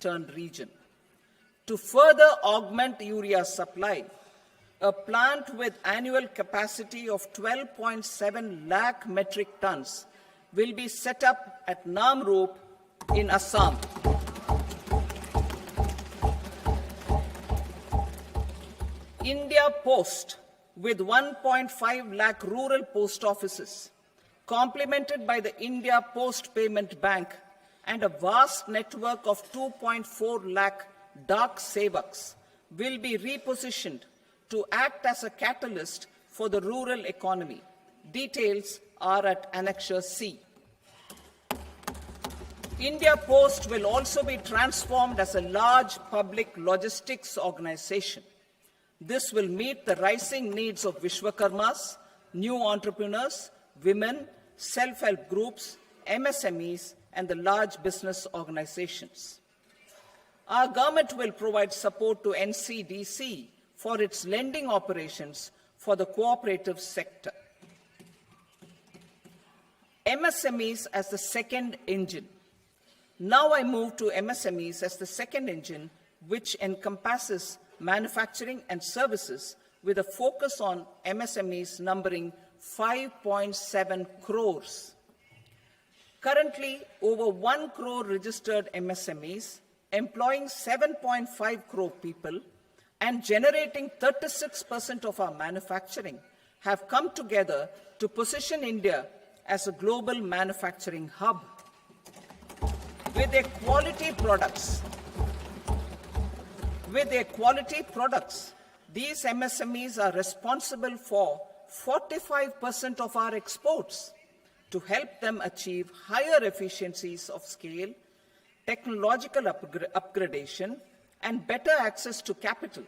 eastern region. To further augment urea supply, a plant with annual capacity of 12.7 lakh metric tons will be set up at Namrup in Assam. India Post, with 1.5 lakh rural post offices, complemented by the India Post Payment Bank and a vast network of 2.4 lakh Dak Sevaks, will be repositioned to act as a catalyst for the rural economy. Details are at Annexure C. India Post will also be transformed as a large public logistics organization. This will meet the rising needs of Vishwakarmas, new entrepreneurs, women, self-help groups, MSMEs, and the large business organizations. Our government will provide support to NCDC for its lending operations for the cooperative sector. MSMEs as the second engine. Now I move to MSMEs as the second engine, which encompasses manufacturing and services with a focus on MSMEs numbering 5.7 crores. Currently, over 1 crore registered MSMEs, employing 7.5 crore people and generating 36% of our manufacturing, have come together to position India as a global manufacturing hub. With their quality products, these MSMEs are responsible for 45% of our exports. To help them achieve higher efficiencies of scale, technological upgradation, and better access to capital,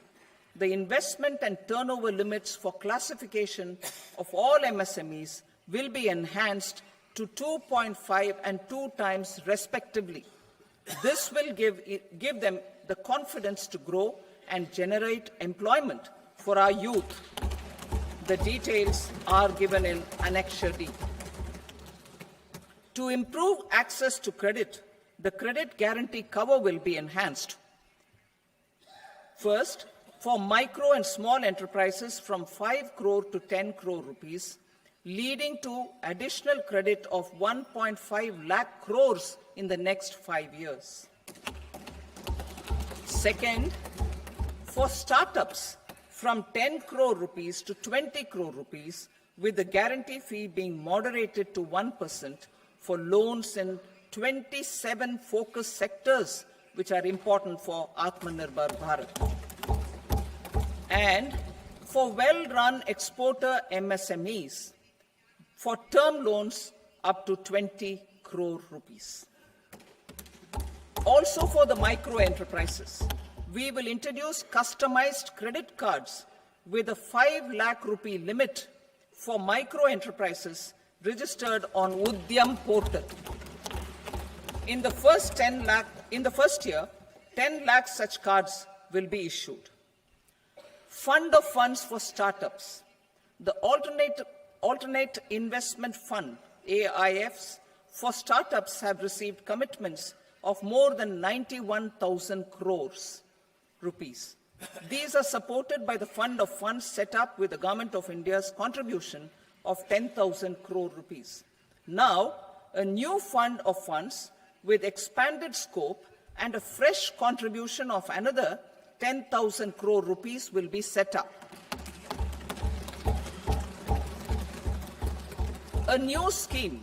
the investment and turnover limits for classification of all MSMEs will be enhanced to 2.5 and 2 times respectively. This will give them the confidence to grow and generate employment for our youth. The details are given in Annexure D. To improve access to credit, the credit guarantee cover will be enhanced. First, for micro and small enterprises from 5 crore to 10 crore rupees, leading to additional credit of 1.5 lakh crores in the next 5 years. Second, for startups from 10 crore rupees to 20 crore rupees, with the guarantee fee being moderated to 1% for loans in 27 focus sectors which are important for Atmanirbhar Bharat. And for well-run exporter MSMEs, for term loans up to 20 crore rupees. Also for the micro enterprises, we will introduce customized credit cards with a 5 lakh rupee limit for micro enterprises registered on Udyam portal. In the first year, 10 lakh such cards will be issued. Fund of funds for startups. The Alternate Investment Fund, AIFs, for startups have received commitments of more than 91,000 crores rupees. These are supported by the fund of funds set up with the Government of India's contribution of 10,000 crore rupees. Now, a new fund of funds with expanded scope and a fresh contribution of another 10,000 crore rupees will be set up. A new scheme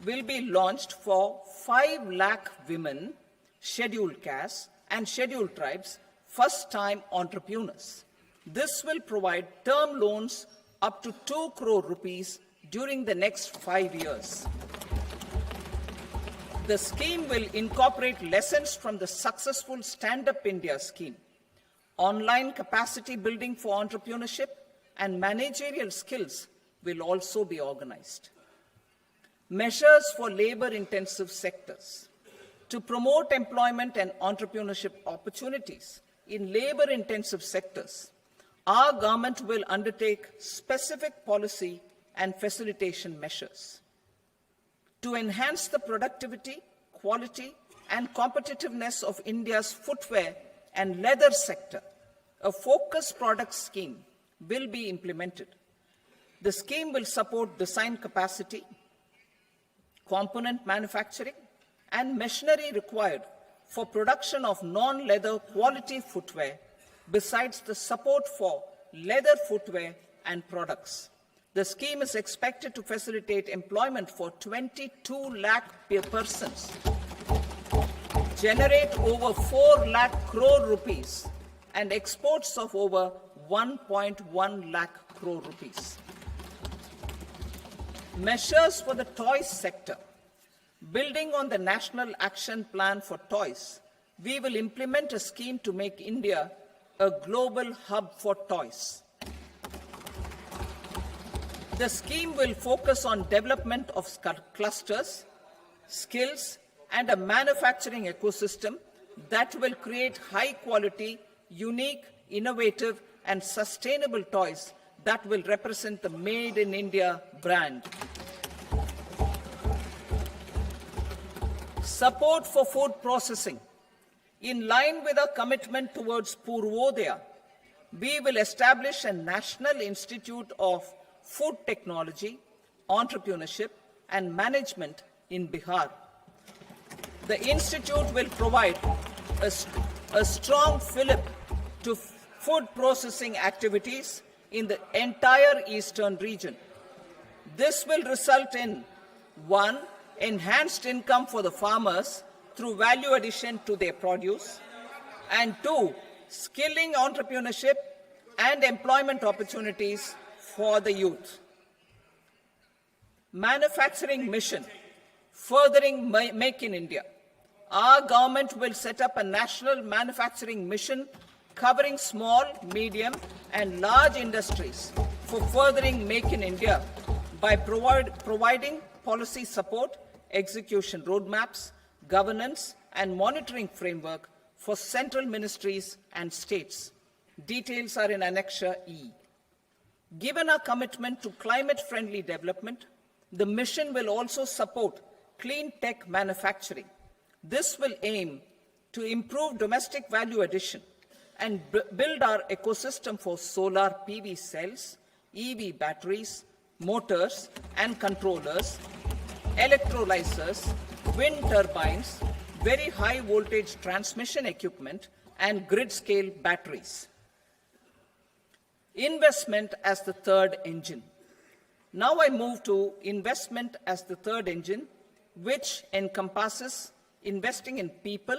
will be launched for 5 lakh women, scheduled castes, and scheduled tribes, first-time entrepreneurs. This will provide term loans up to 2 crore rupees during the next 5 years. The scheme will incorporate lessons from the successful Stand Up India scheme. Online capacity building for entrepreneurship and managerial skills will also be organized. Measures for labor-intensive sectors. To promote employment and entrepreneurship opportunities in labor-intensive sectors, our government will undertake specific policy and facilitation measures. To enhance the productivity, quality, and competitiveness of India's footwear and leather sector, a focused product scheme will be implemented. The scheme will support design capacity, component manufacturing, and machinery required for production of non-leather quality footwear, besides the support for leather footwear and products. The scheme is expected to facilitate employment for 22 lakh persons, generate over 4 lakh crore rupees, and exports of over 1.1 lakh crore rupees. Measures for the toys sector. Building on the National Action Plan for Toys, we will implement a scheme to make India a global hub for toys. The scheme will focus on development of clusters, skills, and a manufacturing ecosystem that will create high-quality, unique, innovative, and sustainable toys that will represent the Made in India brand. Support for food processing. In line with our commitment towards Purvodaya, we will establish a National Institute of Food Technology, Entrepreneurship, and Management in Bihar. The institute will provide a strong fillip to food processing activities in the entire eastern region. This will result in 1. Enhanced income for the farmers through value addition to their produce, and 2. Skilling entrepreneurship and employment opportunities for the youth. Manufacturing mission, furthering Make in India. Our government will set up a national manufacturing mission covering small, medium, and large industries for furthering Make in India by providing policy support, execution roadmaps, governance, and monitoring framework for central ministries and states. Details are in Annexure E. Given our commitment to climate-friendly development, the mission will also support clean tech manufacturing. This will aim to improve domestic value addition and build our ecosystem for solar PV cells, EV batteries, motors and controllers, electrolyzers, wind turbines, very high voltage transmission equipment, and grid-scale batteries. Investment as the third engine. Now I move to investment as the third engine, which encompasses investing in people,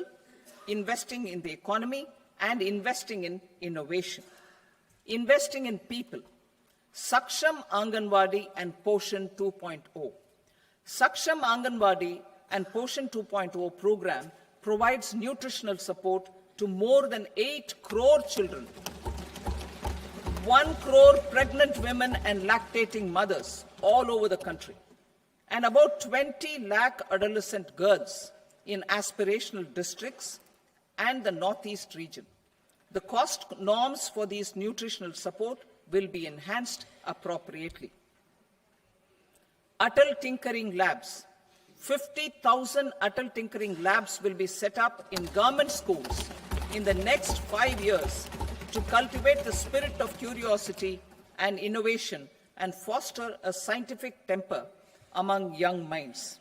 investing in the economy, and investing in innovation. Investing in people. Saksham Anganwadi and Poshan 2.0. Saksham Anganwadi and Poshan 2.0 program provides nutritional support to more than 8 crore children, 1 crore pregnant women and lactating mothers all over the country, and about 20 lakh adolescent girls in aspirational districts and the Northeast region. The cost norms for these nutritional support will be enhanced appropriately. Atal Tinkering Labs. 50,000 Atal Tinkering Labs will be set up in government schools in the next 5 years to cultivate the spirit of curiosity and innovation and foster a scientific temper among young minds.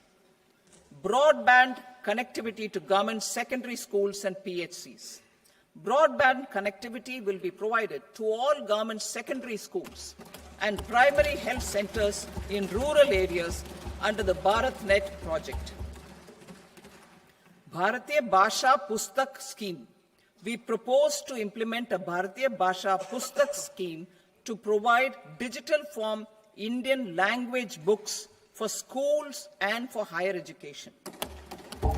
Broadband connectivity to government secondary schools and PHCs. Broadband connectivity will be provided to all government secondary schools and primary health centers in rural areas under the BharatNet project. Bharatiya Bhasha Pustak Scheme. We propose to implement a Bharatiya Bhasha Pustak scheme to provide digital form Indian language books for schools and for higher education.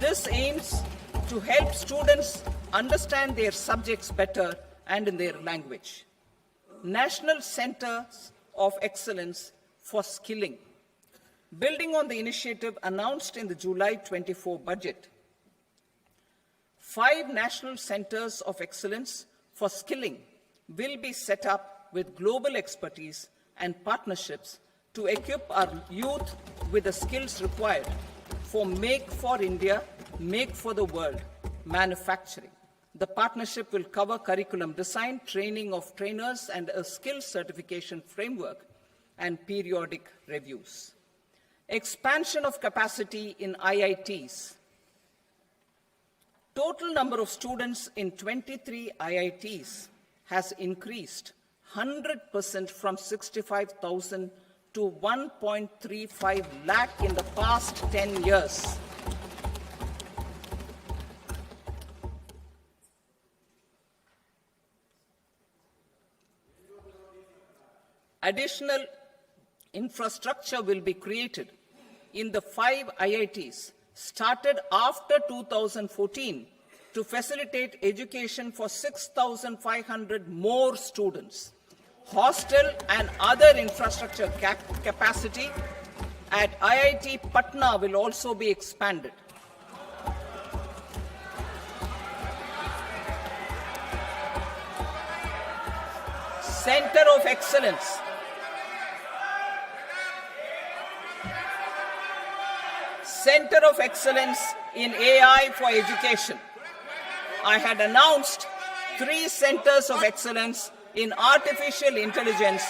This aims to help students understand their subjects better and in their language. National Centers of Excellence for Skilling. Building on the initiative announced in the July 24 budget, 5 national centers of excellence for skilling will be set up with global expertise and partnerships to equip our youth with the skills required for Make for India Make for the World Manufacturing. The partnership will cover curriculum design, training of trainers, and a skill certification framework, and periodic reviews. Expansion of capacity in IITs. Total number of students in 23 IITs has increased 100% from 65,000 to 1.35 lakh in the past 10 years. Additional infrastructure will be created in the 5 IITs started after 2014 to facilitate education for 6,500 more students. Hostel and other infrastructure capacity at IIT Patna will also be expanded. Center of Excellence. Center of Excellence in AI for Education. I had announced 3 centers of excellence in artificial intelligence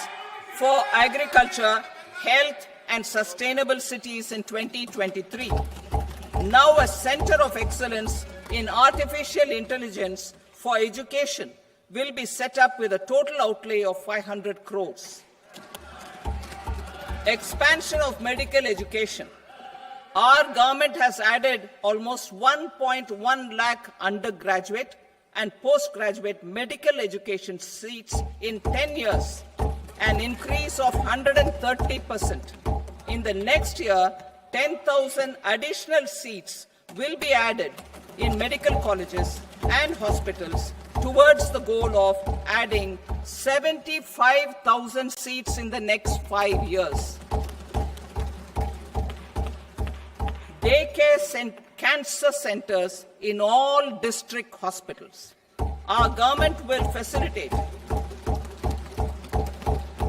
for agriculture, health, and sustainable cities in 2023. Now a center of excellence in artificial intelligence for education will be set up with a total outlay of 500 crores. Expansion of medical education. Our government has added almost 1.1 lakh undergraduate and postgraduate medical education seats in 10 years, an increase of 130%. In the next year, 10,000 additional seats will be added in medical colleges and hospitals towards the goal of adding 75,000 seats in the next 5 years. Daycare and cancer centers in all district hospitals. Our government will facilitate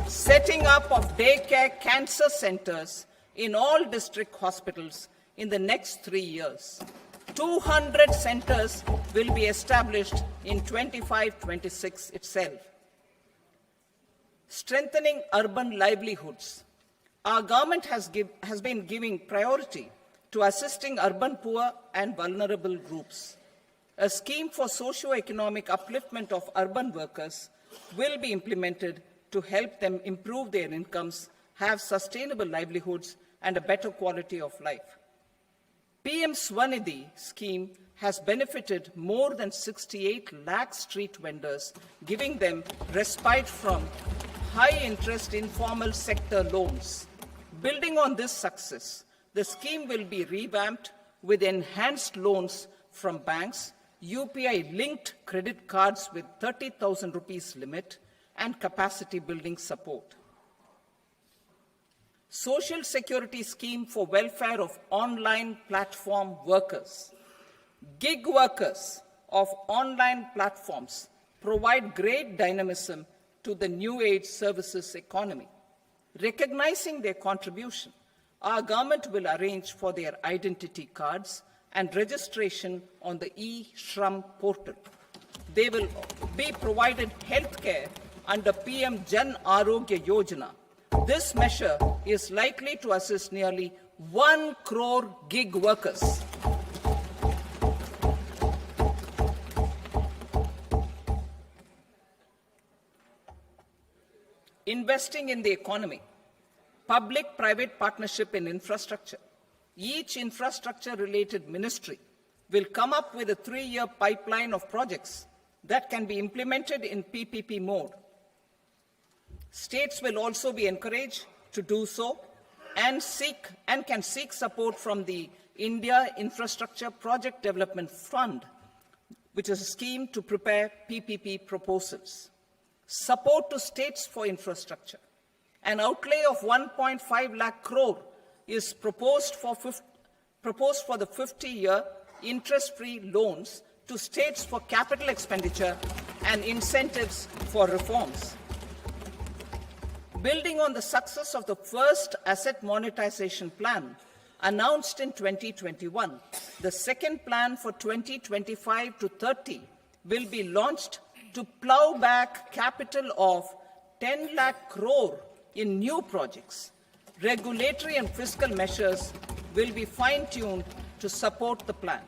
setting up of daycare cancer centers in all district hospitals in the next 3 years. 200 centers will be established in 25-26 itself. Strengthening urban livelihoods. Our government has been giving priority to assisting urban poor and vulnerable groups. A scheme for socio-economic upliftment of urban workers will be implemented to help them improve their incomes, have sustainable livelihoods, and a better quality of life. PM Swanidhi scheme has benefited more than 68 lakh street vendors, giving them respite from high-interest informal sector loans. Building on this success, the scheme will be revamped with enhanced loans from banks, UPI-linked credit cards with 30,000 rupees limit, and capacity building support. Social Security Scheme for welfare of online platform workers. Gig workers of online platforms provide great dynamism to the new age services economy. Recognizing their contribution, our government will arrange for their identity cards and registration on the e-Shram portal. They will be provided health care under PM Jan Arogya Yojana. This measure is likely to assist nearly 1 crore gig workers. Investing in the economy. Public-private partnership in infrastructure. Each infrastructure-related ministry will come up with a 3-year pipeline of projects that can be implemented in PPP mode. States will also be encouraged to do so and can seek support from the India Infrastructure Project Development Fund, which is a scheme to prepare PPP proposals. Support to states for infrastructure. An outlay of 1.5 lakh crore is proposed for the 50-year interest-free loans to states for capital expenditure and incentives for reforms. Building on the success of the first asset monetization plan, announced in 2021, the second plan for 2025 to 30 will be launched to plough back capital of 10 lakh crore in new projects. Regulatory and fiscal measures will be fine-tuned to support the plan.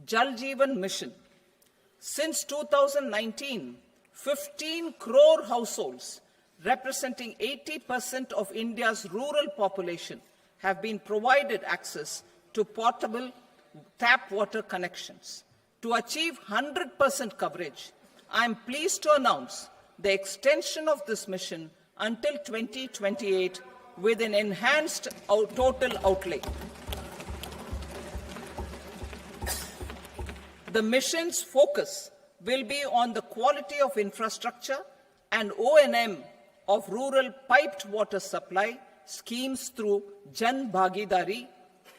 Jal Jeevan Mission. Since 2019, 15 crore households, representing 80% of India's rural population, have been provided access to portable tap water connections. To achieve 100% coverage, I am pleased to announce the extension of this mission until 2028 with an enhanced total outlay. The mission's focus will be on the quality of infrastructure and O&M of rural piped water supply schemes through Jan Bhagidari.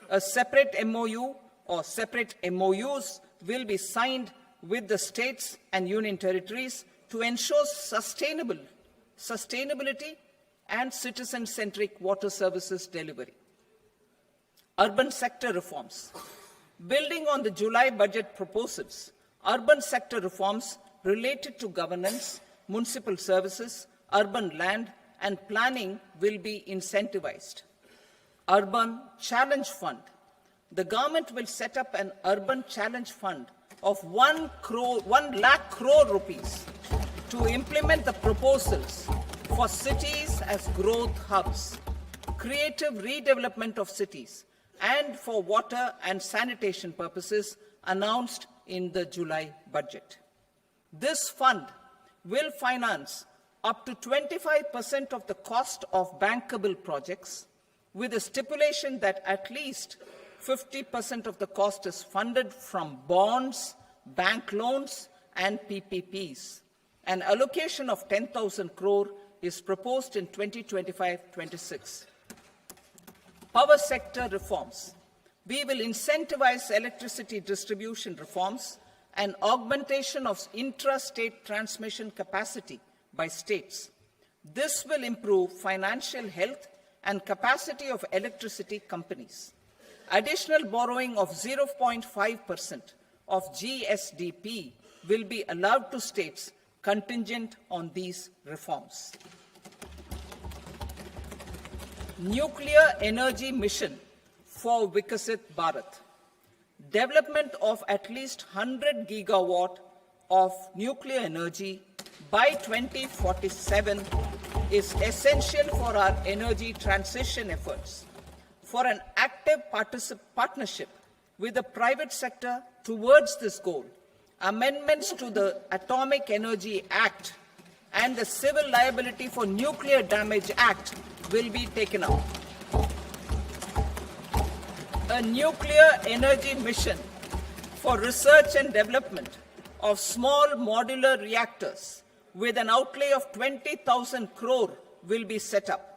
A separate MOU or separate MOUs will be signed with the states and union territories to ensure sustainability and citizen-centric water services delivery. Urban sector reforms. Building on the July budget proposals, urban sector reforms related to governance, municipal services, urban land and planning will be incentivized. Urban Challenge Fund. The government will set up an Urban Challenge Fund of 1 lakh crore rupees to implement the proposals for cities as growth hubs, creative redevelopment of cities, and for water and sanitation purposes announced in the July budget. This fund will finance up to 25% of the cost of bankable projects, with a stipulation that at least 50% of the cost is funded from bonds, bank loans, and PPPs. An allocation of 10,000 crore is proposed in 2025-26. Power sector reforms. We will incentivize electricity distribution reforms and augmentation of intra-state transmission capacity by states. This will improve financial health and capacity of electricity companies. Additional borrowing of 0.5% of GSDP will be allowed to states contingent on these reforms. Nuclear energy mission for Vikasit Bharat. Development of at least 100 gigawatt of nuclear energy by 2047 is essential for our energy transition efforts. For an active partnership with the private sector towards this goal, amendments to the Atomic Energy Act and the Civil Liability for Nuclear Damage Act will be taken up. A nuclear energy mission for research and development of small modular reactors with an outlay of 20,000 crore will be set up.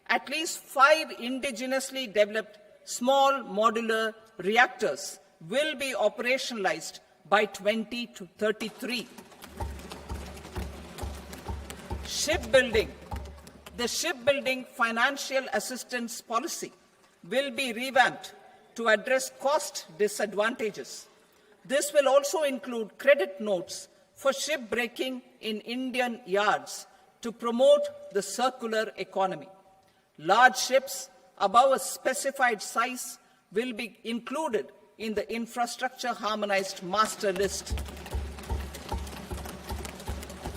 At least 5 indigenously developed small modular reactors will be operationalized by 2033. Shipbuilding. The shipbuilding financial assistance policy will be revamped to address cost disadvantages. This will also include credit notes for shipbreaking in Indian yards to promote the circular economy. Large ships above a specified size will be included in the infrastructure harmonized master list.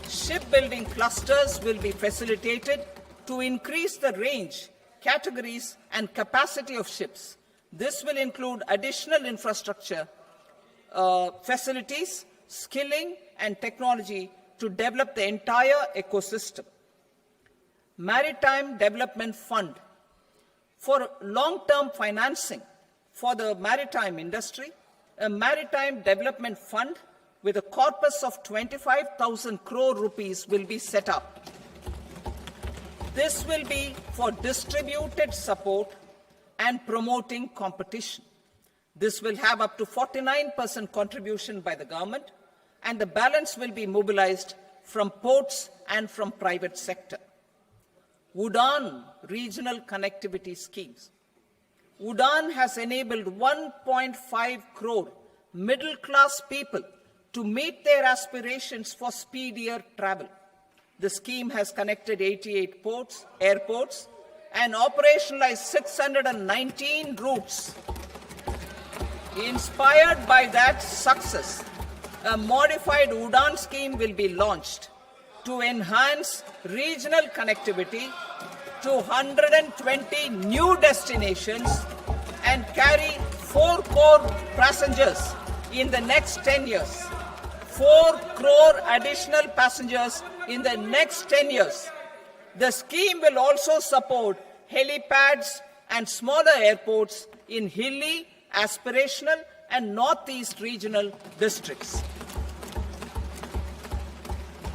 Shipbuilding clusters will be facilitated to increase the range, categories, and capacity of ships. This will include additional infrastructure, facilities, skilling, and technology to develop the entire ecosystem. Maritime Development Fund. For long-term financing for the maritime industry, a Maritime Development Fund with a corpus of 25,000 crore rupees will be set up. This will be for distributed support and promoting competition. This will have up to 49% contribution by the government, and the balance will be mobilized from ports and from private sector. Udaan regional connectivity schemes. Udan has enabled 1.5 crore middle-class people to meet their aspirations for speedier travel. The scheme has connected 88 airports, and operationalized 619 routes. Inspired by that success, a modified Udan scheme will be launched to enhance regional connectivity to 120 new destinations and carry 4 crore passengers in the next 10 years. 4 crore additional passengers in the next 10 years. The scheme will also support helipads and smaller airports in hilly, aspirational, and northeast regional districts.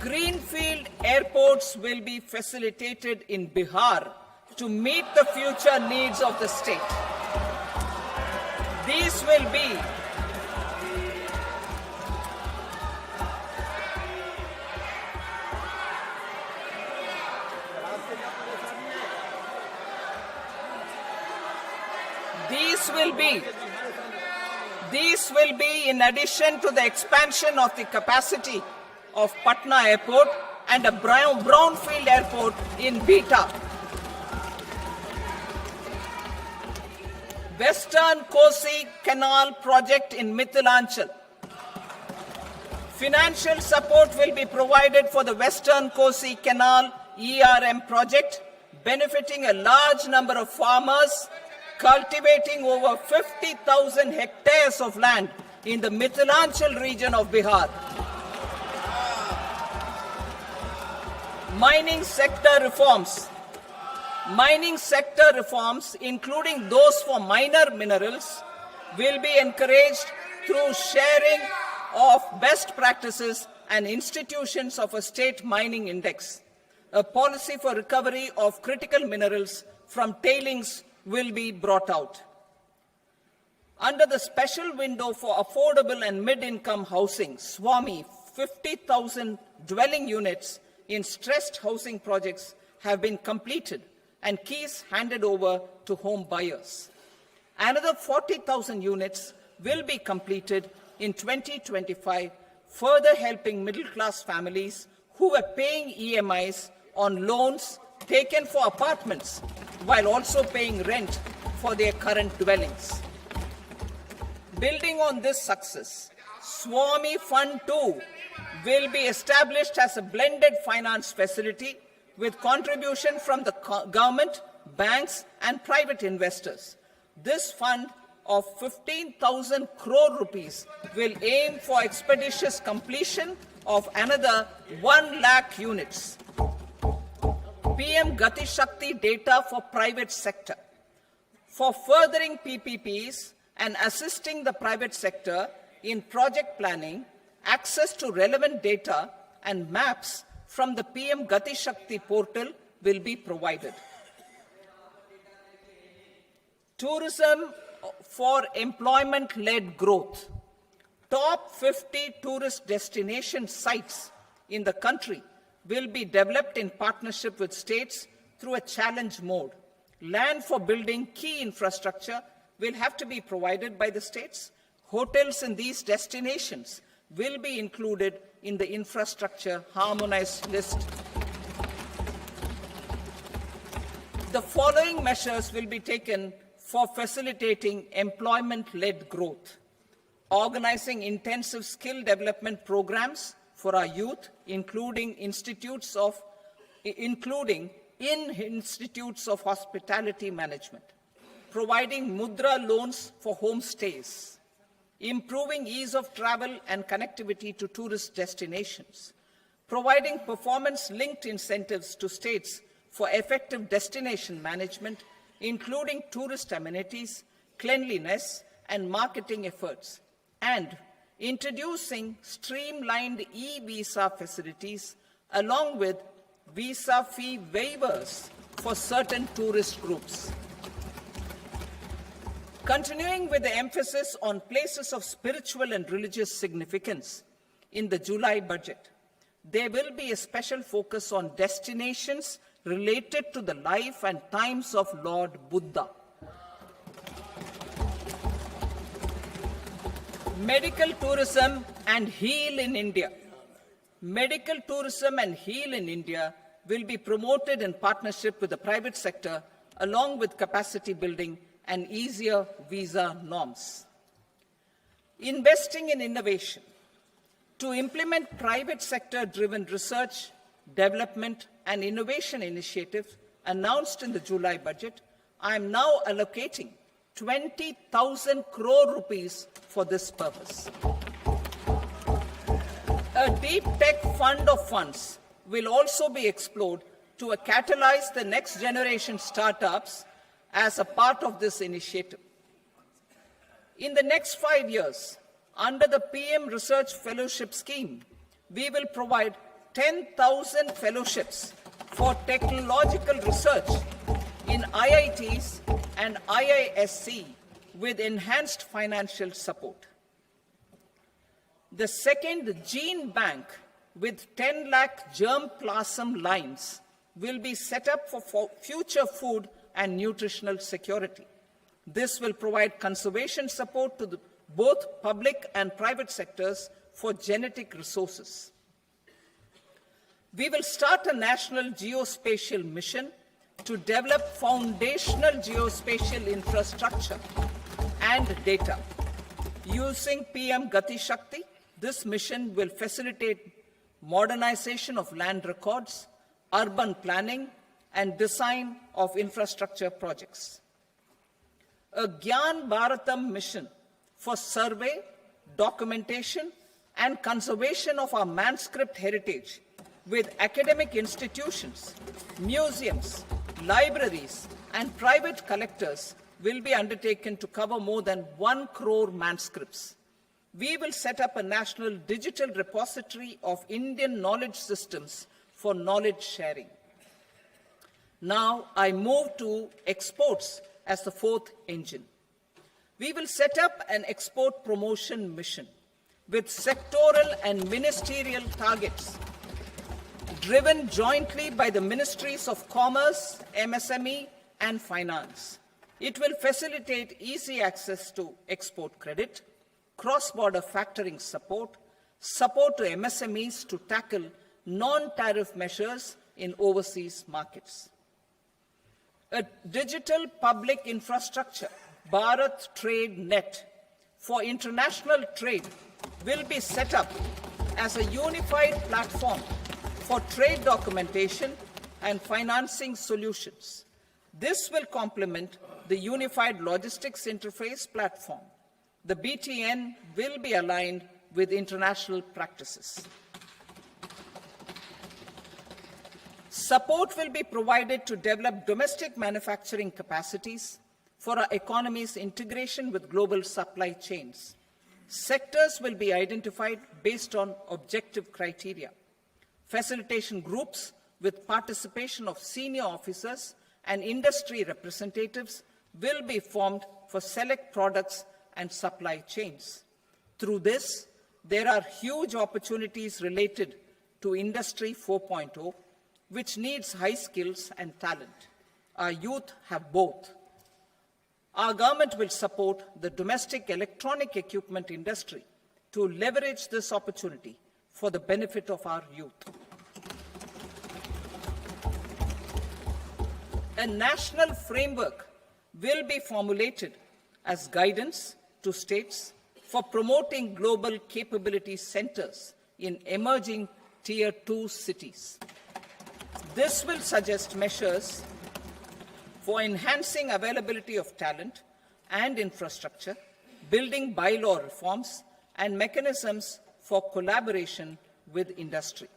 Greenfield airports will be facilitated in Bihar to meet the future needs of the state. These will be These will be in addition to the expansion of the capacity of Patna Airport and a brownfield airport in Beta. Western Kosi Canal project in Mithilanchal. Financial support will be provided for the Western Kosi Canal ERM project, benefiting a large number of farmers, cultivating over 50,000 hectares of land in the Mithilanchal region of Bihar. Mining sector reforms. Mining sector reforms, including those for minor minerals, will be encouraged through sharing of best practices and institutions of a state mining index. A policy for recovery of critical minerals from tailings will be brought out. Under the special window for affordable and mid-income housing, SWAMI, 50,000 dwelling units in stressed housing projects have been completed and keys handed over to home buyers. Another 40,000 units will be completed in 2025, further helping middle-class families who were paying EMIs on loans taken for apartments while also paying rent for their current dwellings. Building on this success, SWAMI Fund 2 will be established as a blended finance facility with contribution from the government, banks, and private investors. This fund of 15,000 crore rupees will aim for expeditious completion of another 1 lakh units. PM Gati Shakti data for private sector. For furthering PPPs and assisting the private sector in project planning, access to relevant data and maps from the PM Gati Shakti portal will be provided. Tourism for employment-led growth. Top 50 tourist destination sites in the country will be developed in partnership with states through a challenge mode. Land for building key infrastructure will have to be provided by the states. Hotels in these destinations will be included in the infrastructure harmonized list. The following measures will be taken for facilitating employment-led growth. Organizing intensive skill development programs for our youth, including in institutes of hospitality management. Providing mudra loans for homestays. Improving ease of travel and connectivity to tourist destinations, providing performance-linked incentives to states for effective destination management, including tourist amenities, cleanliness, and marketing efforts, and introducing streamlined e-visa facilities along with visa fee waivers for certain tourist groups. Continuing with the emphasis on places of spiritual and religious significance, in the July budget, there will be a special focus on destinations related to the life and times of Lord Buddha. Medical tourism and heal in India. Medical tourism and heal in India will be promoted in partnership with the private sector, along with capacity building and easier visa norms. Investing in innovation. To implement private sector-driven research, development, and innovation initiatives announced in the July budget, I am now allocating 20,000 crore rupees for this purpose. A deep tech fund of funds will also be explored to catalyze the next generation startups as a part of this initiative. In the next 5 years, under the PM Research Fellowship Scheme, we will provide 10,000 fellowships for technological research in IITs and IISc with enhanced financial support. The second gene bank with 10 lakh germplasm lines will be set up for future food and nutritional security. This will provide conservation support to both public and private sectors for genetic resources. We will start a national geospatial mission to develop foundational geospatial infrastructure and data. Using PM Gati Shakti, this mission will facilitate modernization of land records, urban planning, and design of infrastructure projects. A Gyan Bharatam mission for survey, documentation, and conservation of our manuscript heritage with academic institutions, museums, libraries, and private collectors will be undertaken to cover more than 1 crore manuscripts. We will set up a national digital repository of Indian knowledge systems for knowledge sharing. Now I move to exports as the fourth engine. We will set up an export promotion mission with sectoral and ministerial targets driven jointly by the Ministries of Commerce, MSME, and Finance. It will facilitate easy access to export credit, cross-border factoring support, support to MSMEs to tackle non-tariff measures in overseas markets. A digital public infrastructure, Bharat Trade Net, for international trade will be set up as a unified platform for trade documentation and financing solutions. This will complement the Unified Logistics Interface platform. The BTN will be aligned with international practices. Support will be provided to develop domestic manufacturing capacities for our economy's integration with global supply chains. Sectors will be identified based on objective criteria. Facilitation groups with participation of senior officers and industry representatives will be formed for select products and supply chains. Through this, there are huge opportunities related to Industry 4.0, which needs high skills and talent. Our youth have both. Our government will support the domestic electronic equipment industry to leverage this opportunity for the benefit of our youth. A national framework will be formulated as guidance to states for promoting global capability centers in emerging Tier 2 cities. This will suggest measures for enhancing availability of talent and infrastructure, building bylaw reforms, and mechanisms for collaboration with industry.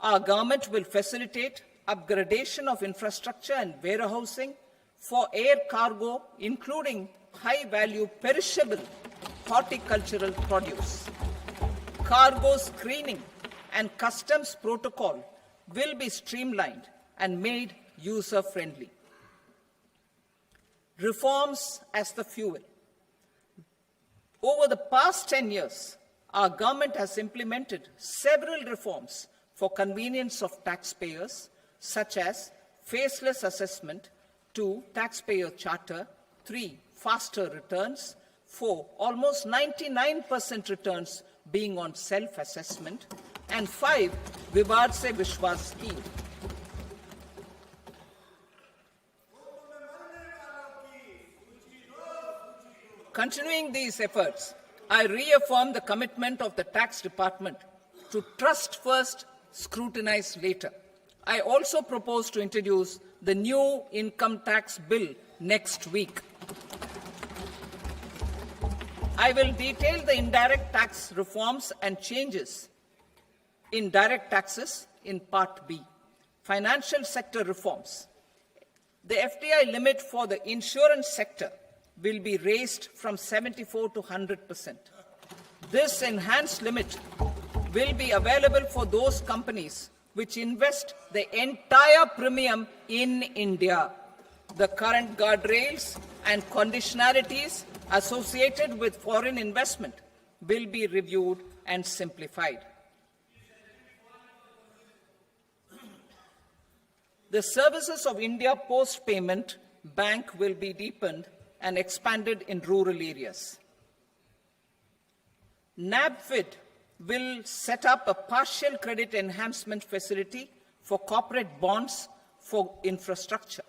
Our government will facilitate upgradation of infrastructure and warehousing for air cargo, including high-value perishable horticultural produce. Cargo screening and customs protocol will be streamlined and made user-friendly. Reforms as the fuel. Over the past 10 years, our government has implemented several reforms for convenience of taxpayers, such as faceless assessment, 2, taxpayer charter, 3, faster returns, 4, almost 99% returns being on self-assessment, and 5, Vivad Se Vishwas scheme. Continuing these efforts, I reaffirm the commitment of the Tax Department to trust first, scrutinize later. I also propose to introduce the new income tax bill next week. I will detail the indirect tax reforms and changes in direct taxes in Part B. Financial sector reforms. The FDI limit for the insurance sector will be raised from 74 to 100%. This enhanced limit will be available for those companies which invest the entire premium in India. The current guardrails and conditionalities associated with foreign investment will be reviewed and simplified. The services of India Post Payment Bank will be deepened and expanded in rural areas. NABFID will set up a partial credit enhancement facility for corporate bonds for infrastructure.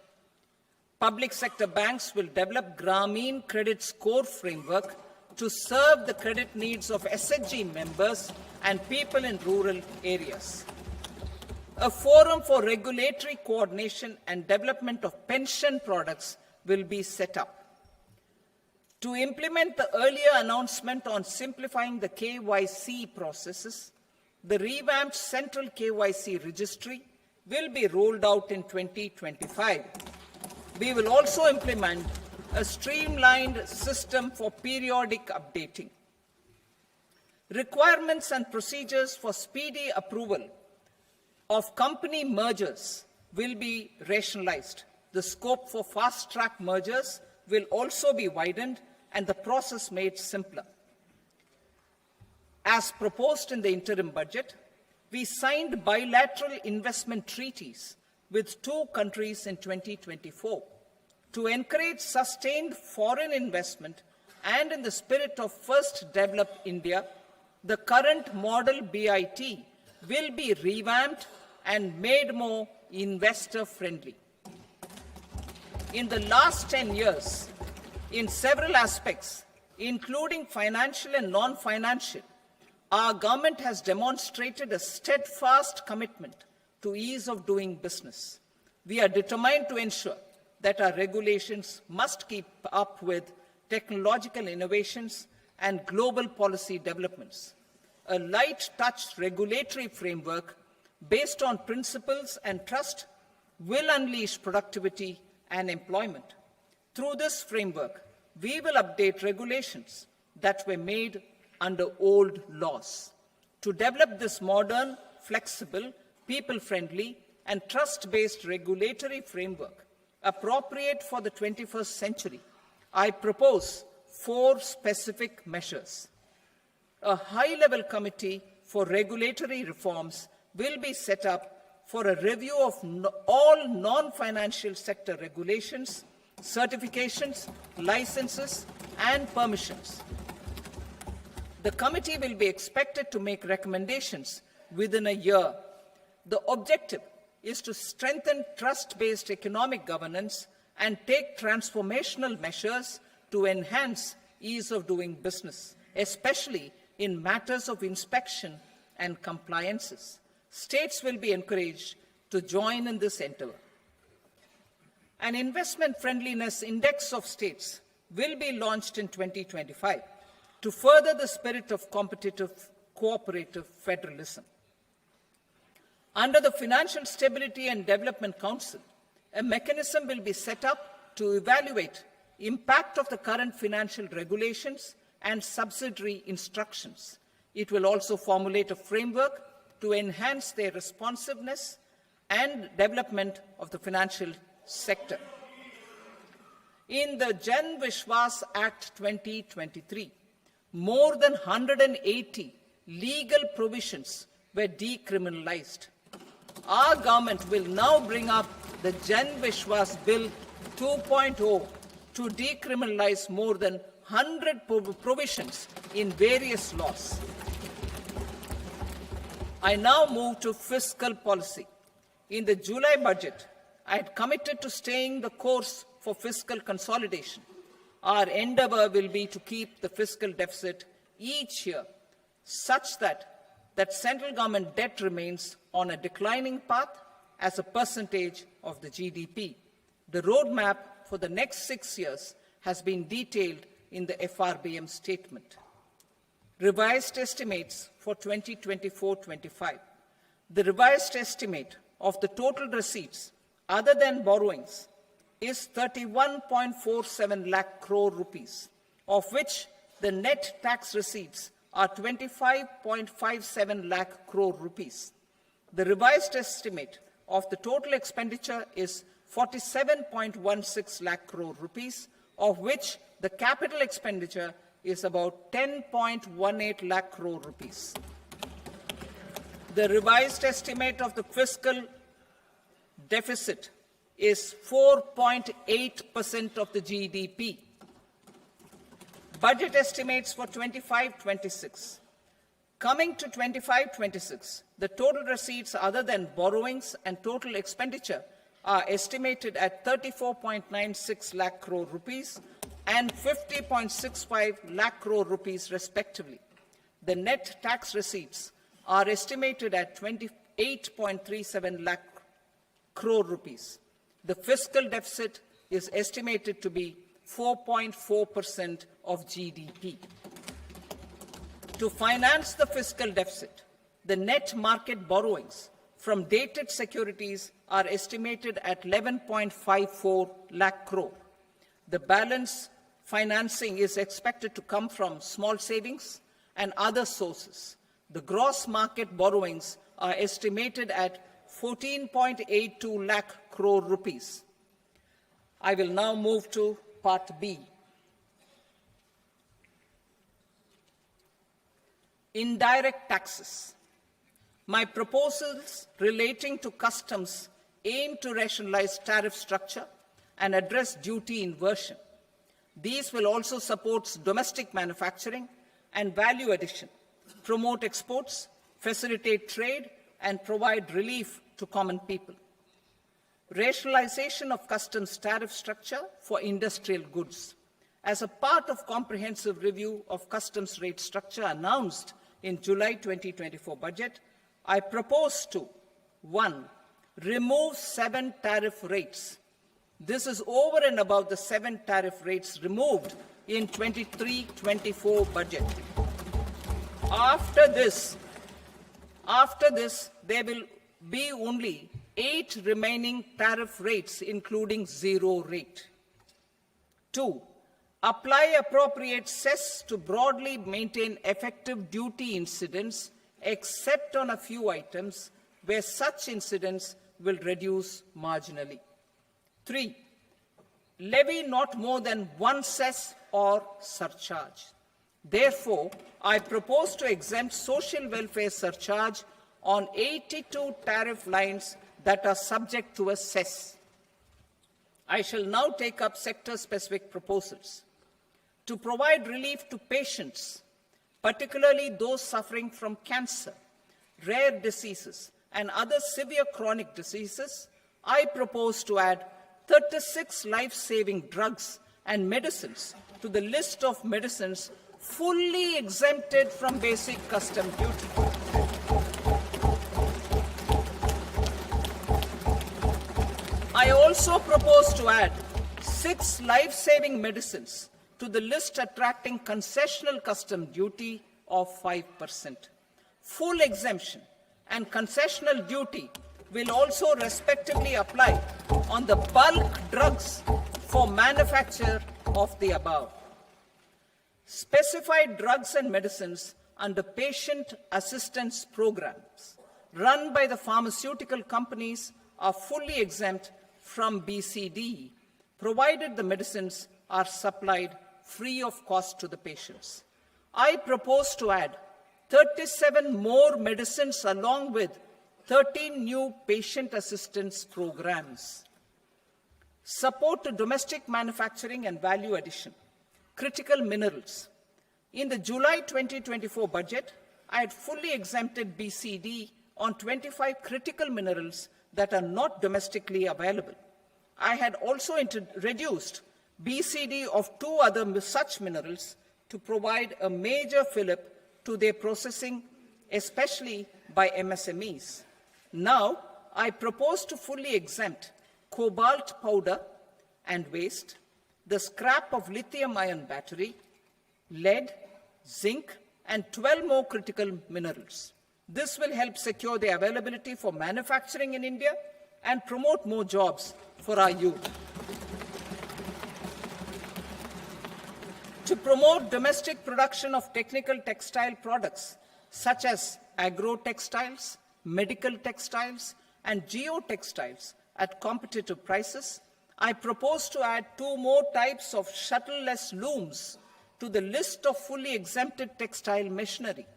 Public sector banks will develop Grameen Credit Score framework to serve the credit needs of SHG members and people in rural areas. A forum for regulatory coordination and development of pension products will be set up. To implement the earlier announcement on simplifying the KYC processes, the revamped Central KYC Registry will be rolled out in 2025. We will also implement a streamlined system for periodic updating. Requirements and procedures for speedy approval of company mergers will be rationalized. The scope for fast-track mergers will also be widened and the process made simpler. As proposed in the interim budget, we signed bilateral investment treaties with 2 countries in 2024 to encourage sustained foreign investment, and in the spirit of First Develop India, the current model BIT will be revamped and made more investor-friendly. In the last 10 years, in several aspects, including financial and non-financial, our government has demonstrated a steadfast commitment to ease of doing business. We are determined to ensure that our regulations must keep up with technological innovations and global policy developments. A light-touch regulatory framework based on principles and trust will unleash productivity and employment. Through this framework, we will update regulations that were made under old laws. To develop this modern, flexible, people-friendly, and trust-based regulatory framework appropriate for the 21st century, I propose 4 specific measures. A high-level committee for regulatory reforms will be set up for a review of all non-financial sector regulations, certifications, licenses, and permissions. The committee will be expected to make recommendations within a year. The objective is to strengthen trust-based economic governance and take transformational measures to enhance ease of doing business, especially in matters of inspection and compliances. States will be encouraged to join in this endeavor. An investment friendliness index of states will be launched in 2025 to further the spirit of competitive, cooperative federalism. Under the Financial Stability and Development Council, a mechanism will be set up to evaluate impact of the current financial regulations and subsidiary instructions. It will also formulate a framework to enhance their responsiveness and development of the financial sector. In the Jan Vishwas Act 2023, more than 180 legal provisions were decriminalized. Our government will now bring up the Jan Vishwas Bill 2.0 to decriminalize more than 100 provisions in various laws. I now move to fiscal policy. In the July budget, I had committed to staying the course for fiscal consolidation. Our endeavor will be to keep the fiscal deficit each year such that central government debt remains on a declining path as a percentage of the GDP. The roadmap for the next 6 years has been detailed in the FRBM statement. Revised estimates for 2024-25. The revised estimate of the total receipts other than borrowings is 31.47 lakh crore rupees, of which the net tax receipts are 25.57 lakh crore rupees. The revised estimate of the total expenditure is 47.16 lakh crore rupees, of which the capital expenditure is about 10.18 lakh crore rupees. The revised estimate of the fiscal deficit is 4.8% of the GDP. Budget estimates for 25-26. Coming to 25-26, the total receipts other than borrowings and total expenditure are estimated at 34.96 lakh crore rupees and 50.65 lakh crore rupees respectively. The net tax receipts are estimated at 28.37 lakh crore rupees. The fiscal deficit is estimated to be 4.4% of GDP. To finance the fiscal deficit, the net market borrowings from dated securities are estimated at 11.54 lakh crore. The balance financing is expected to come from small savings and other sources. The gross market borrowings are estimated at 14.82 lakh crore rupees. I will now move to Part B. Indirect taxes. My proposals relating to customs aim to rationalize tariff structure and address duty inversion. These will also support domestic manufacturing and value addition, promote exports, facilitate trade, and provide relief to common people. Rationalization of customs tariff structure for industrial goods. As a part of comprehensive review of customs rate structure announced in July 2024 budget, I propose to, 1, remove 7 tariff rates. This is over and above the 7 tariff rates removed in 23-24 budget. After this, there will be only 8 remaining tariff rates, including 0 rate. 2, apply appropriate cess to broadly maintain effective duty incidence, except on a few items where such incidence will reduce marginally. 3, levy not more than 1 cess or surcharge. Therefore, I propose to exempt social welfare surcharge on 82 tariff lines that are subject to a cess. I shall now take up sector-specific proposals. To provide relief to patients, particularly those suffering from cancer, rare diseases, and other severe chronic diseases, I propose to add 36 life-saving drugs and medicines to the list of medicines fully exempted from basic custom duty. I also propose to add 6 life-saving medicines to the list attracting concessional custom duty of 5%. Full exemption and concessional duty will also respectively apply on the bulk drugs for manufacture of the above. Specified drugs and medicines under patient assistance programs run by the pharmaceutical companies are fully exempt from BCD, provided the medicines are supplied free of cost to the patients. I propose to add 37 more medicines along with 13 new patient assistance programs. Support to domestic manufacturing and value addition. Critical minerals. In the July 2024 budget, I had fully exempted BCD on 25 critical minerals that are not domestically available. I had also reduced BCD of 2 other such minerals to provide a major fillip to their processing, especially by MSMEs. Now, I propose to fully exempt cobalt powder and waste, the scrap of lithium-ion battery, lead, zinc, and 12 more critical minerals. This will help secure the availability for manufacturing in India and promote more jobs for our youth. To promote domestic production of technical textile products such as agro-textiles, medical textiles, and geotextiles at competitive prices, I propose to add 2 more types of shuttle-less looms to the list of fully exempted textile machinery.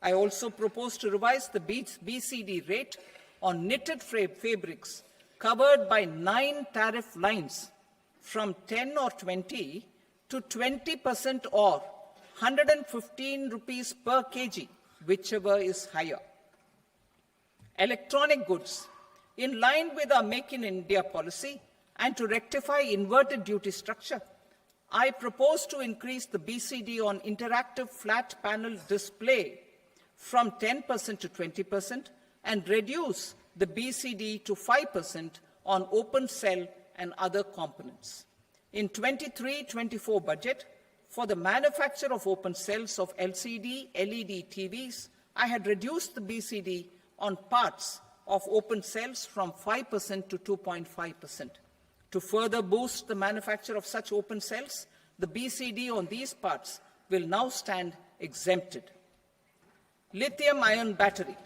I also propose to revise the BCD rate on knitted fabrics covered by 9 tariff lines from 10 or 20 to 20% or 115 rupees per kg, whichever is higher. Electronic goods. In line with our Make in India policy and to rectify inverted duty structure, I propose to increase the BCD on interactive flat panel display from 10% to 20% and reduce the BCD to 5% on open cell and other components. In 23-24 budget, for the manufacture of open cells of LCD, LED TVs, I had reduced the BCD on parts of open cells from 5% to 2.5%. To further boost the manufacture of such open cells, the BCD on these parts will now stand exempted. Lithium-ion battery.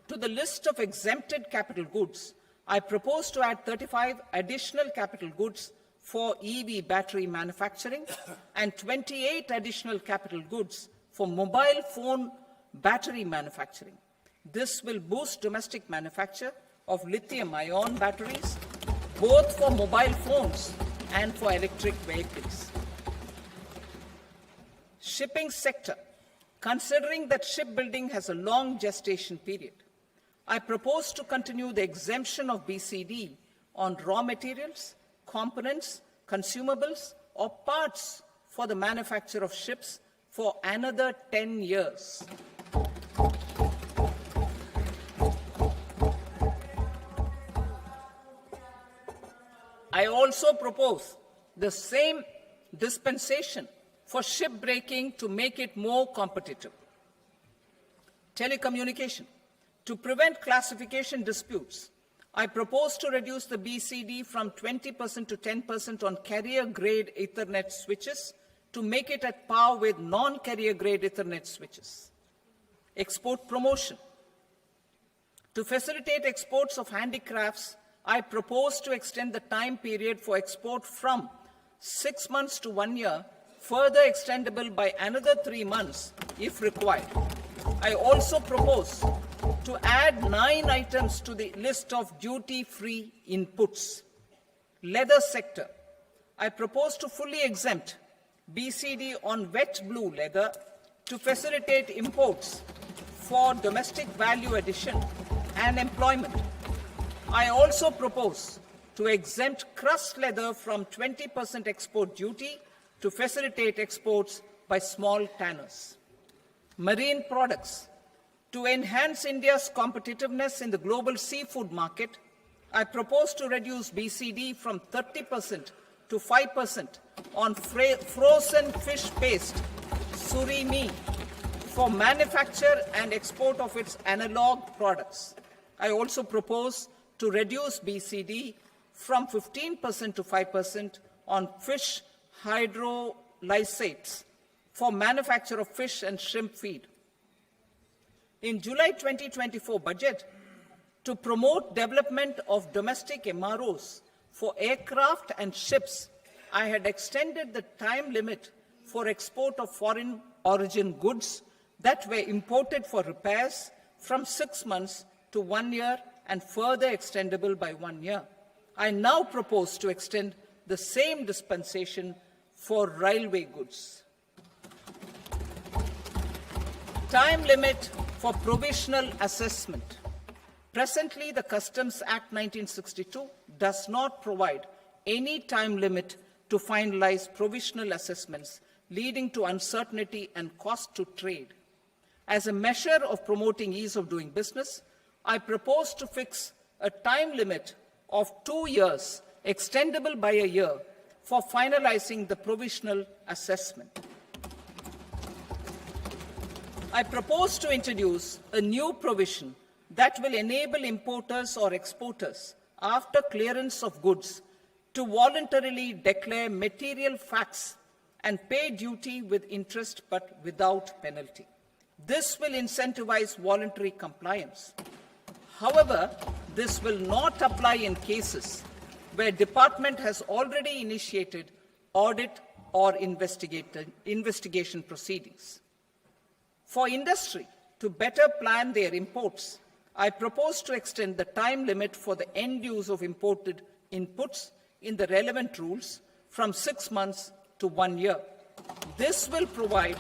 To the list of exempted capital goods, I propose to add 35 additional capital goods for EV battery manufacturing and 28 additional capital goods for mobile phone battery manufacturing. This will boost domestic manufacture of lithium-ion batteries, both for mobile phones and for electric vehicles. Shipping sector. Considering that shipbuilding has a long gestation period, I propose to continue the exemption of BCD on raw materials, components, consumables, or parts for the manufacture of ships for another 10 years. I also propose the same dispensation for shipbreaking to make it more competitive. Telecommunication. To prevent classification disputes, I propose to reduce the BCD from 20% to 10% on carrier-grade Ethernet switches to make it at par with non-carrier-grade Ethernet switches. Export promotion. To facilitate exports of handicrafts, I propose to extend the time period for export from 6 months to 1 year, further extendable by another 3 months if required. I also propose to add 9 items to the list of duty-free inputs. Leather sector. I propose to fully exempt BCD on wet blue leather to facilitate imports for domestic value addition and employment. I also propose to exempt crust leather from 20% export duty to facilitate exports by small tanners. Marine products. To enhance India's competitiveness in the global seafood market, I propose to reduce BCD from 30% to 5% on frozen fish paste, surimi, for manufacture and export of its analog products. I also propose to reduce BCD from 15% to 5% on fish hydrolysates for manufacture of fish and shrimp feed. In July 2024 budget, to promote development of domestic MROs for aircraft and ships, I had extended the time limit for export of foreign origin goods that were imported for repairs from 6 months to 1 year and further extendable by 1 year. I now propose to extend the same dispensation for railway goods. Time limit for provisional assessment. Presently, the Customs Act 1962 does not provide any time limit to finalize provisional assessments, leading to uncertainty and cost to trade. As a measure of promoting ease of doing business, I propose to fix a time limit of 2 years, extendable by a year, for finalizing the provisional assessment. I propose to introduce a new provision that will enable importers or exporters, after clearance of goods, to voluntarily declare material facts and pay duty with interest but without penalty. This will incentivize voluntary compliance. However, this will not apply in cases where department has already initiated audit or investigation proceedings. For industry to better plan their imports, I propose to extend the time limit for the end use of imported inputs in the relevant rules from 6 months to 1 year. This will provide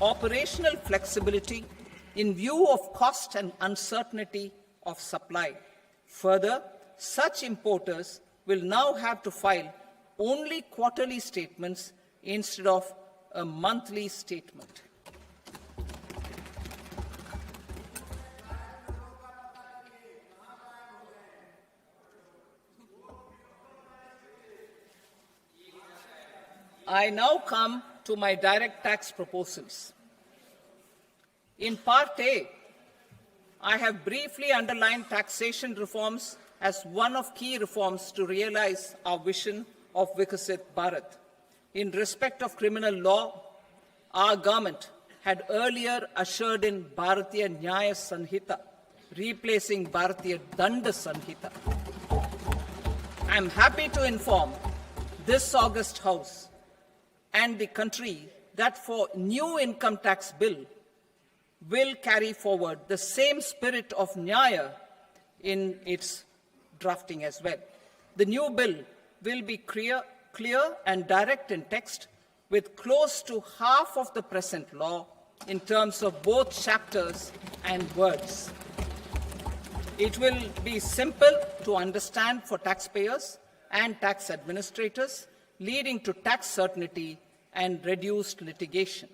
operational flexibility in view of cost and uncertainty of supply. Further, such importers will now have to file only quarterly statements instead of a monthly statement. I now come to my direct tax proposals. In Part A, I have briefly underlined taxation reforms as one of key reforms to realize our vision of Vikasit Bharat. In respect of criminal law, our government had earlier ushered in Bharatiya Nyaya Sanhita, replacing Bharatiya Danda Sanhita. I am happy to inform this august House and the country that for new income tax bill will carry forward the same spirit of Nyaya in its drafting as well. The new bill will be clear and direct in text, with close to half of the present law in terms of both chapters and words. It will be simple to understand for taxpayers and tax administrators, leading to tax certainty and reduced litigation.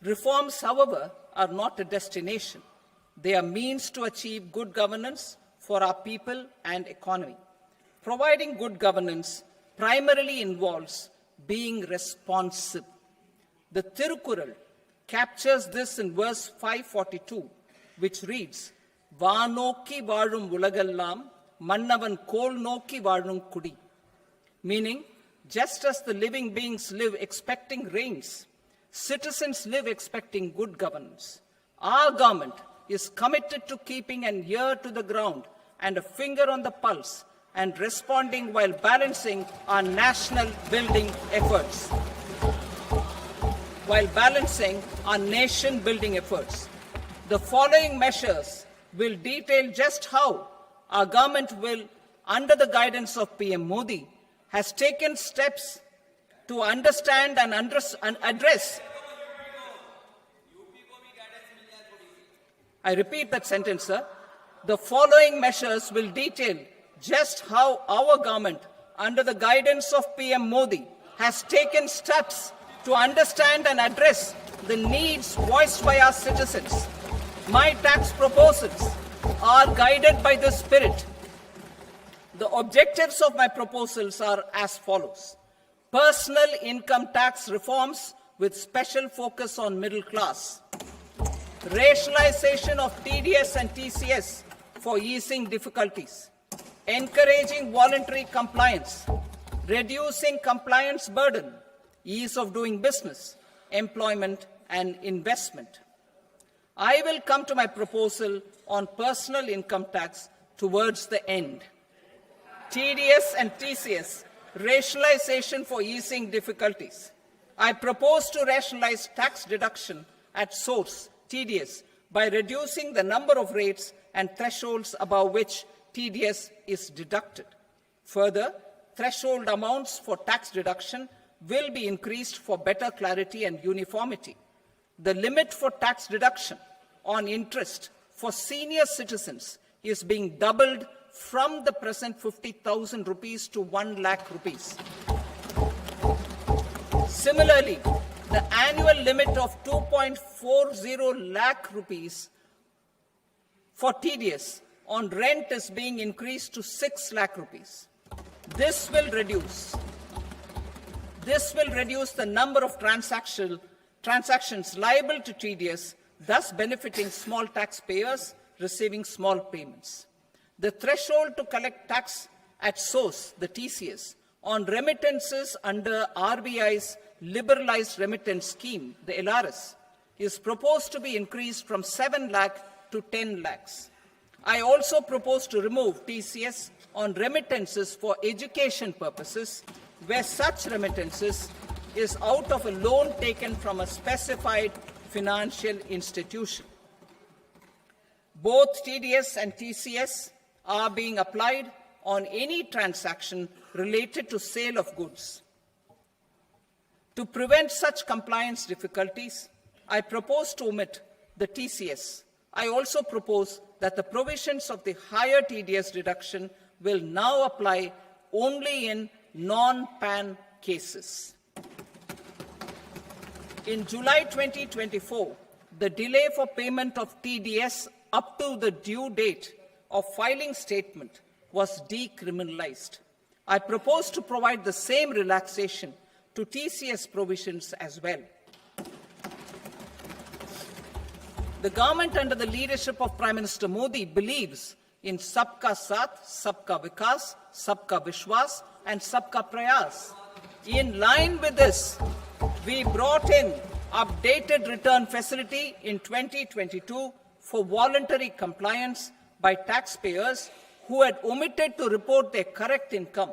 Reforms, however, are not a destination. They are means to achieve good governance for our people and economy. Providing good governance primarily involves being responsive. The Tirukural captures this in verse 542, which reads, "Vaanokki vaazhum ulagallam, mannavan kol nokki vaazhum kudi," meaning, just as the living beings live expecting rains, citizens live expecting good governance. Our government is committed to keeping an ear to the ground and a finger on the pulse and responding while balancing our national building efforts. The following measures will detail just how our government will, under the guidance of PM Modi, has taken steps to understand and address. I repeat that sentence, sir. The following measures will detail just how our government, under the guidance of PM Modi, has taken steps to understand and address the needs voiced by our citizens. My tax proposals are guided by this spirit. The objectives of my proposals are as follows. Personal income tax reforms with special focus on middle class. Rationalization of TDS and TCS for easing difficulties. Encouraging voluntary compliance. Reducing compliance burden. Ease of doing business, employment and investment. I will come to my proposal on personal income tax towards the end. TDS and TCS, rationalization for easing difficulties. I propose to rationalize tax deduction at source, TDS, by reducing the number of rates and thresholds above which TDS is deducted. Further, threshold amounts for tax deduction will be increased for better clarity and uniformity. The limit for tax deduction on interest for senior citizens is being doubled from the present 50,000 rupees to 1 lakh rupees. Similarly, the annual limit of 2.40 lakh rupees for TDS on rent is being increased to 6 lakh rupees. This will reduce the number of transactions liable to TDS, thus benefiting small taxpayers receiving small payments. The threshold to collect tax at source, the TCS, on remittances under RBI's liberalized remittance scheme, the LRS, is proposed to be increased from 7 lakh to 10 lakhs. I also propose to remove TCS on remittances for education purposes, where such remittances is out of a loan taken from a specified financial institution. Both TDS and TCS are being applied on any transaction related to sale of goods. To prevent such compliance difficulties, I propose to omit the TCS. I also propose that the provisions of the higher TDS deduction will now apply only in non-PAN cases. In July 2024, the delay for payment of TDS up to the due date of filing statement was decriminalized. I propose to provide the same relaxation to TCS provisions as well. The government under the leadership of Prime Minister Modi believes in Sabka Saath, Sabka Vikas, Sabka Vishwas, and Sabka Prayas. In line with this, we brought in updated return facility in 2022 for voluntary compliance by taxpayers who had omitted to report their correct income.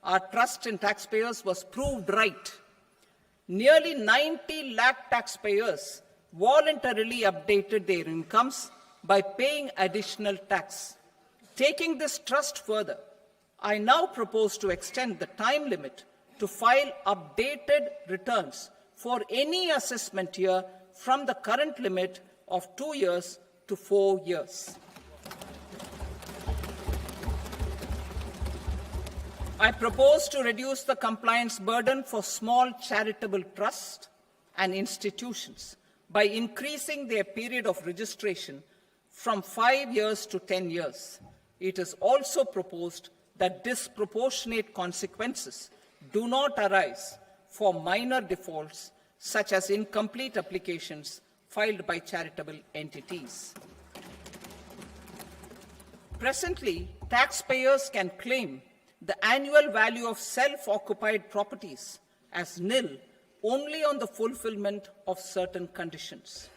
Our trust in taxpayers was proved right. Nearly 90 lakh taxpayers voluntarily updated their incomes by paying additional tax. Taking this trust further, I now propose to extend the time limit to file updated returns for any assessment year from the current limit of 2 years to 4 years. I propose to reduce the compliance burden for small charitable trusts and institutions by increasing their period of registration from 5 years to 10 years. It is also proposed that disproportionate consequences do not arise for minor defaults, such as incomplete applications filed by charitable entities. Presently, taxpayers can claim the annual value of self-occupied properties as nil only on the fulfillment of certain conditions.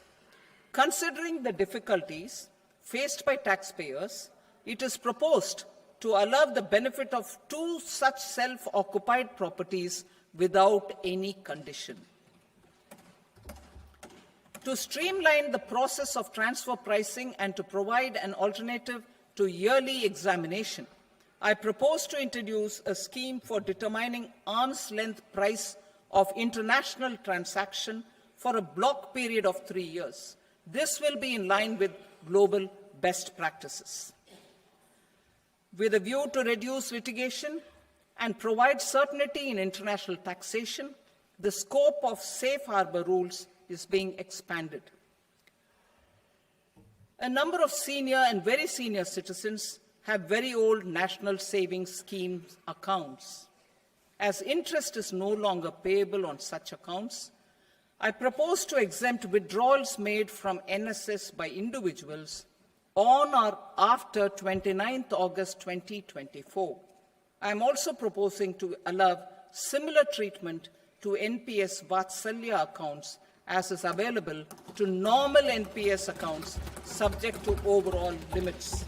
Considering the difficulties faced by taxpayers, it is proposed to allow the benefit of 2 such self-occupied properties without any condition. To streamline the process of transfer pricing and to provide an alternative to yearly examination, I propose to introduce a scheme for determining arm's length price of international transaction for a block period of 3 years. This will be in line with global best practices. With a view to reduce litigation and provide certainty in international taxation, the scope of safe harbor rules is being expanded. A number of senior and very senior citizens have very old national savings scheme accounts. As interest is no longer payable on such accounts, I propose to exempt withdrawals made from NSS by individuals on or after 29th August 2024. I am also proposing to allow similar treatment to NPS Vatsalya accounts as is available to normal NPS accounts subject to overall limits.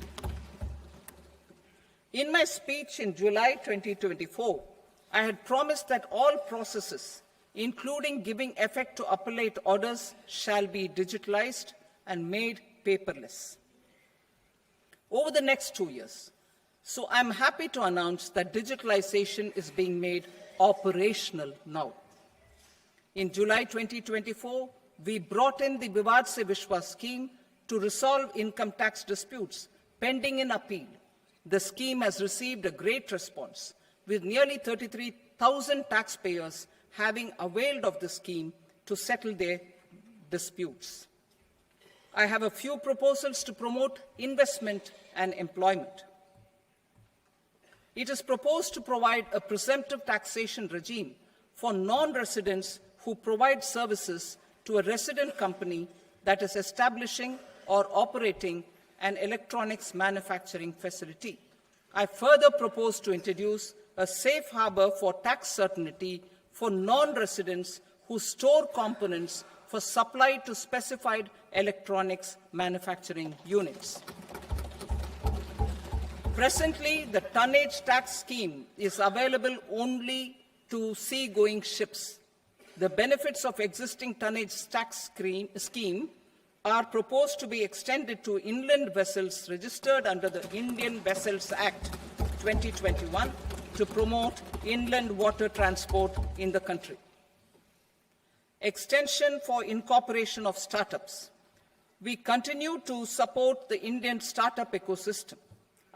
In my speech in July 2024, I had promised that all processes, including giving effect to appellate orders, shall be digitalized and made paperless. Over the next 2 years, So I'm happy to announce that digitalization is being made operational now. In July 2024, we brought in the Vivad Se Vishwas scheme to resolve income tax disputes pending in appeal. The scheme has received a great response, with nearly 33,000 taxpayers having availed of the scheme to settle their disputes. I have a few proposals to promote investment and employment. It is proposed to provide a presumptive taxation regime for non-residents who provide services to a resident company that is establishing or operating an electronics manufacturing facility. I further propose to introduce a safe harbor for tax certainty for non-residents who store components for supply to specified electronics manufacturing units. Presently, the tonnage tax scheme is available only to seagoing ships. The benefits of existing tonnage tax scheme are proposed to be extended to inland vessels registered under the Indian Vessels Act 2021 to promote inland water transport in the country. Extension for incorporation of startups. We continue to support the Indian startup ecosystem.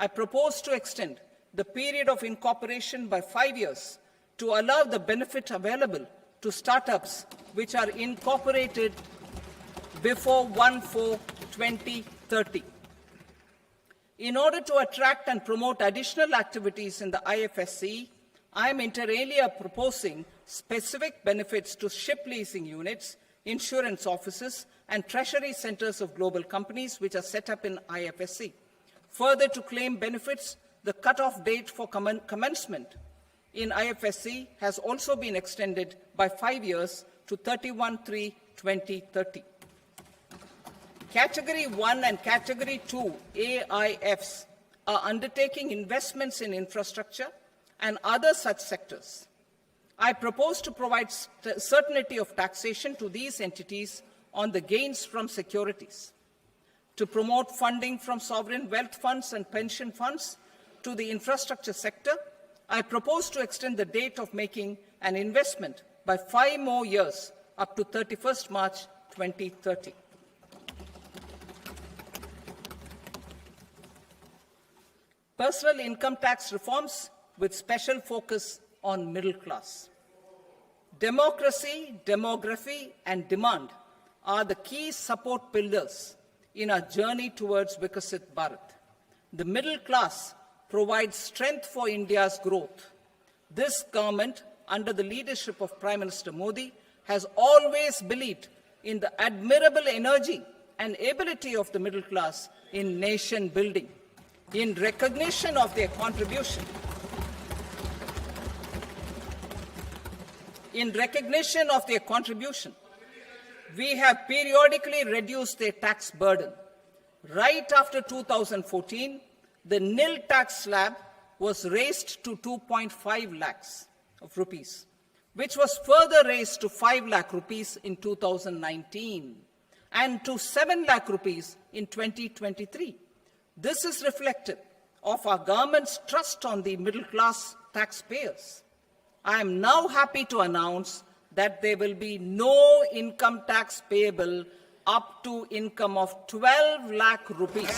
I propose to extend the period of incorporation by 5 years to allow the benefit available to startups which are incorporated before 1/4/2030. In order to attract and promote additional activities in the IFSC, I am inter alia proposing specific benefits to ship leasing units, insurance offices, and treasury centers of global companies which are set up in IFSC. Further, to claim benefits, the cutoff date for commencement in IFSC has also been extended by 5 years to 31/3/2030. Category 1 and Category 2 AIFs are undertaking investments in infrastructure and other such sectors. I propose to provide certainty of taxation to these entities on the gains from securities, to promote funding from sovereign wealth funds and pension funds to the infrastructure sector. I propose to extend the date of making an investment by 5 more years up to 31st March 2030. Personal income tax reforms with special focus on middle class. Democracy, demography, and demand are the key support pillars in our journey towards Vikasit Bharat. The middle class provides strength for India's growth. This government, under the leadership of Prime Minister Modi, has always believed in the admirable energy and ability of the middle class in nation building. In recognition of their contribution, we have periodically reduced their tax burden. Right after 2014, the nil tax slab was raised to 2.5 lakhs of rupees, which was further raised to 5 lakh rupees in 2019 and to 7 lakh rupees in 2023. This is reflective of our government's trust on the middle class taxpayers. I am now happy to announce that there will be no income tax payable up to income of 12 lakh rupees.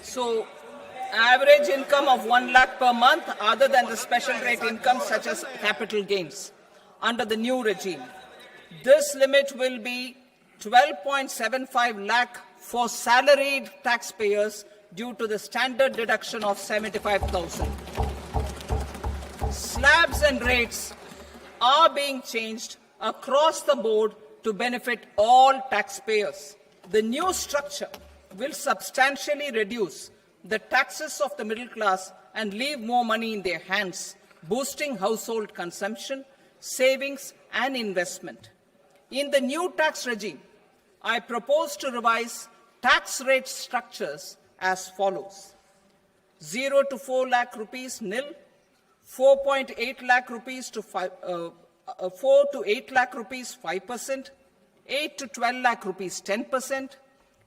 So, average income of 1 lakh per month, other than the special rate income such as capital gains, under the new regime. This limit will be 12.75 lakh for salaried taxpayers due to the standard deduction of 75,000. Slabs and rates are being changed across the board to benefit all taxpayers. The new structure will substantially reduce the taxes of the middle class and leave more money in their hands, boosting household consumption, savings, and investment. In the new tax regime, I propose to revise tax rate structures as follows: 0 to 4 lakh rupees nil, 4.8 lakh rupees to 4 to 8 lakh rupees 5%, 8 to 12 lakh rupees 10%,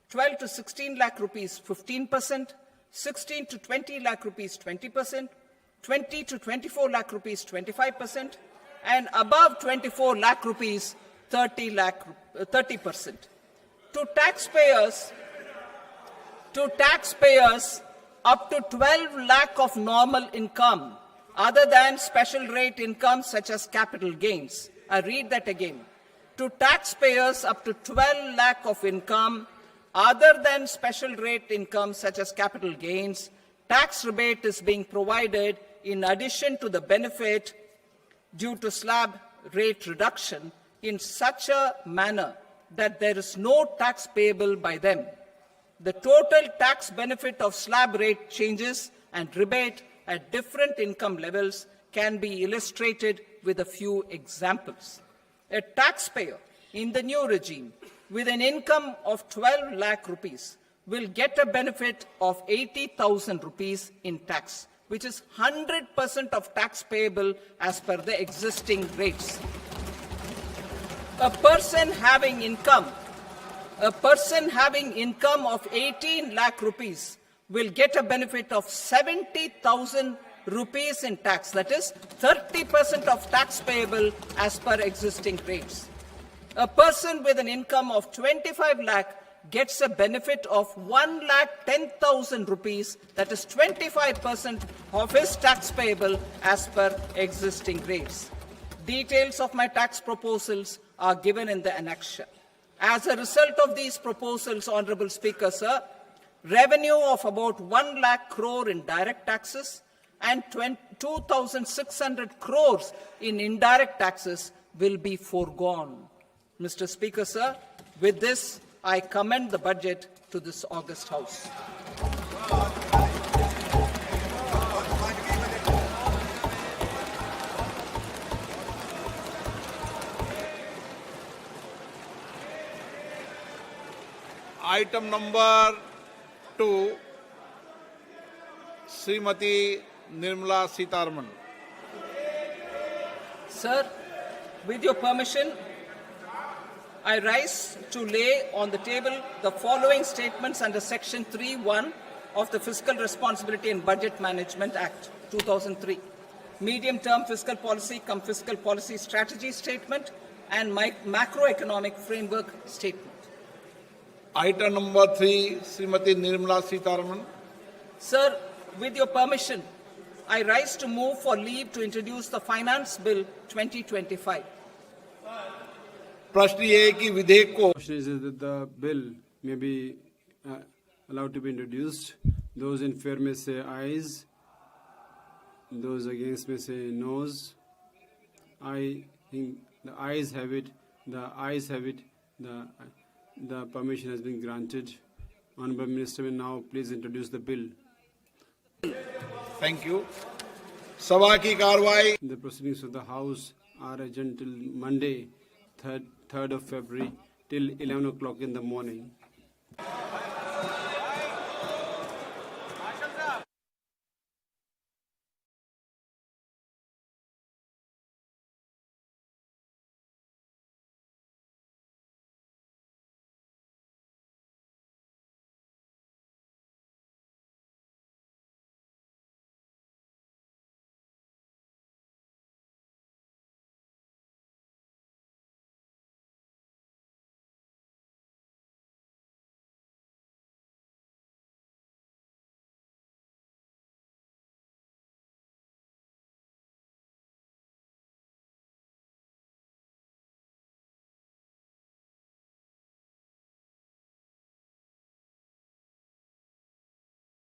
12 to 16 lakh rupees 15%, 16 to 20 lakh rupees 20%, 20 to 24 lakh rupees 25%, and above 24 lakh rupees 30%. To taxpayers up to 12 lakh of normal income, other than special rate income such as capital gains. I read that again. To taxpayers up to 12 lakh of income, other than special rate income such as capital gains, tax rebate is being provided in addition to the benefit due to slab rate reduction in such a manner that there is no tax payable by them. The total tax benefit of slab rate changes and rebate at different income levels can be illustrated with a few examples. A taxpayer in the new regime with an income of 12 lakh rupees will get a benefit of 80,000 rupees in tax, which is 100% of tax payable as per the existing rates. A person having income of 18 lakh rupees will get a benefit of 70,000 rupees in tax. That is 30% of tax payable as per existing rates. A person with an income of 25 lakh gets a benefit of 1,10,000 rupees. That is 25% of his tax payable as per existing rates. Details of my tax proposals are given in the annexure. As a result of these proposals, Honorable Speaker, sir, revenue of about 1 lakh crore in direct taxes and 2,600 crores in indirect taxes will be foregone. Mr. Speaker, sir, with this, I commend the budget to this august House. Item number 2, Srimati Nirmala Sitharaman. Sir, with your permission, I rise to lay on the table the following statements under Section 3(1) of the Fiscal Responsibility and Budget Management Act, 2003. Medium-term fiscal policy cum fiscal policy strategy statement and macroeconomic framework statement. Item number 3, Srimati Nirmala Sitharaman. Sir, with your permission, I rise to move for leave to introduce the Finance Bill 2025. प्रश्न ये है कि विधेयक को Question is that the bill may be allowed to be introduced. Those in favor may say ayes. Those against may say noes. I think the ayes have it. The ayes have it. The permission has been granted. Honorable Minister will now please introduce the bill. Thank you. सभा की कार्रवाई The proceedings of the House are adjourned till Monday, 3rd of February, till 11 o'clock in the morning.